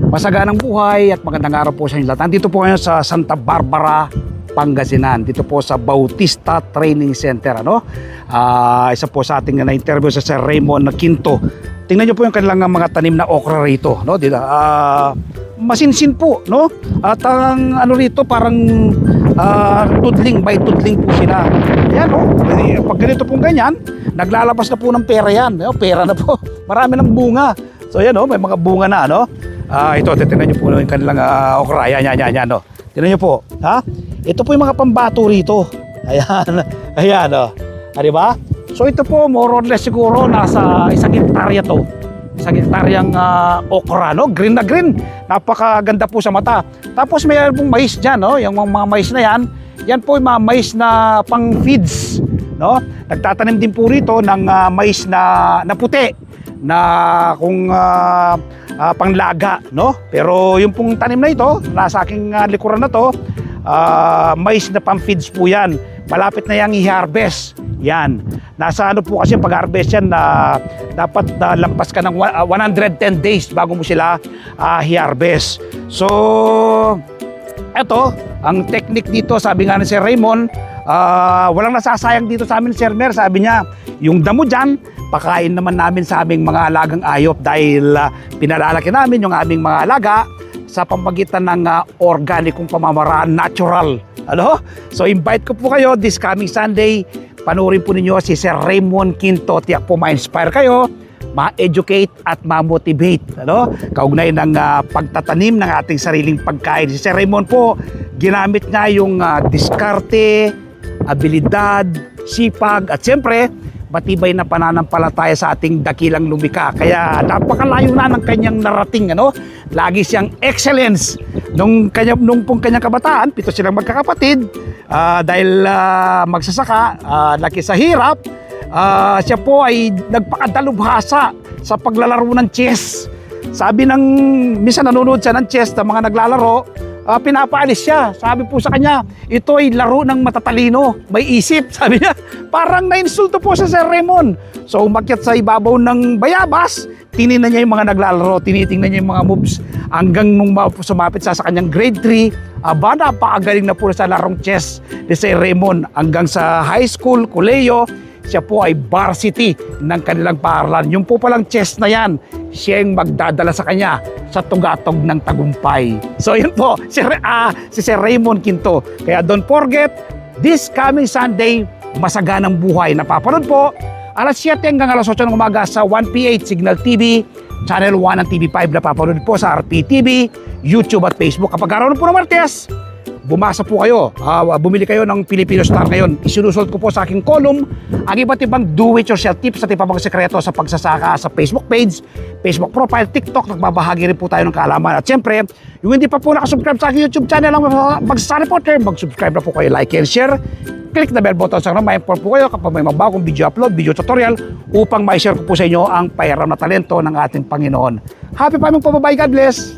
Masaganang buhay at magandang araw po sa inyo lahat. Nandito po ngayon sa Santa Barbara, Pangasinan. Dito po sa Bautista Training Center. Isa po sa ating na-interview sa Sir Raymond Quinto. Tingnan nyo po yung kanilang mga tanim na okra rito. Masinsin po. At ang rito parang tudling by tudling po sila. Yan, pag ganito pong ganyan, naglalabas na po ng pera yan. Pera na po. Marami ng bunga. So yan, may mga bunga na. Ito, titignan nyo po yung kanilang okra. Ayan. Tignan nyo po. Ito po yung mga pambato rito. Ayan. Diba? So ito po, more or less siguro, nasa 1 hektarya to. 1 hektaryang okra, green na green. Napakaganda po sa mata. Tapos may pong mais dyan, yung mga mais na yan. Yan po yung mga mais na pang feeds. Nagtatanim din po rito ng mais na puti. Na kung panglaga, pero yung pong tanim na ito, nasa aking likuran na to, mais na pang-feeds po yan. Malapit na yang i-harvest. Yan. Nasa po kasi pag-harvest yan, dapat lampas ka ng 110 days bago mo sila i-harvest. So, eto, ang technique dito, sabi nga ni Sir Raymond, walang nasasayang dito sa amin, Sir Mer. Sabi niya, yung damo dyan, pakain naman namin sa aming mga alagang ayop dahil pinalalaki namin yung aming mga alaga sa pamamagitan ng organikong pamamaraan, natural. So invite ko po kayo this coming Sunday. Panoorin po ninyo si Sir Raymond Quinto. Tiyak po ma-inspire kayo, ma-educate at ma-motivate. Kaugnay ng pagtatanim ng ating sariling pagkain. Si Sir Raymond po, ginamit niya yung diskarte, abilidad, sipag, at siyempre, matibay na pananampalataya sa ating dakilang lumikha. Kaya napakalayo na ng kanyang narating. Lagi siyang excellence. Nung pong kanyang kabataan, 7 silang magkakapatid. Dahil magsasaka, laki sa hirap, siya po ay nagpakadalubhasa sa paglalaro ng chess. Sabi minsan nanonood siya ng chess ng mga naglalaro, pinapaalis siya. Sabi po sa kanya, ito ay laro ng matatalino, may isip. Sabi niya, parang na-insulto po sa Sir Raymond. So umakyat sa ibabaw ng bayabas, tinignan niya yung mga naglalaro, tinitingnan niya yung mga moves, hanggang nung sumapit sa kanyang grade 3, napakagaling na po sa larong chess ni Sir Raymond. Hanggang sa high school, koleyo, siya po ay varsity ng kanilang paaralan. Yung po palang chess na yan, siya yung magdadala sa kanya sa tugatog ng tagumpay. So yun po, si Sir Raymond Quinto. Kaya don't forget, this coming Sunday, masaganang buhay. Napapanood po, alas 7 hanggang alas 8 ng umaga sa 1PH Signal TV, Channel 1 ng TV5. Napapanood po sa RPTV, YouTube at Facebook. Kapag araw po ng Martes, bumasa po kayo, bumili kayo ng Filipino Star ngayon. Isinusulat ko po sa aking column ang iba't ibang do-it-yourself tips at ibang sekreto sa pagsasaka sa Facebook page, Facebook profile, TikTok. Nagbabahagi rin po tayo ng kaalaman. At syempre, yung hindi pa po nakasubscribe sa aking YouTube channel ang Magsasaka Reporter, mag-subscribe na po kayo, like and share. Click the bell button sa ma-inform po kayo kapag may mabagong video upload, video tutorial upang ma-share ko po sa inyo ang payaram na talento ng ating Panginoon. Happy farming po, bye-bye, God bless!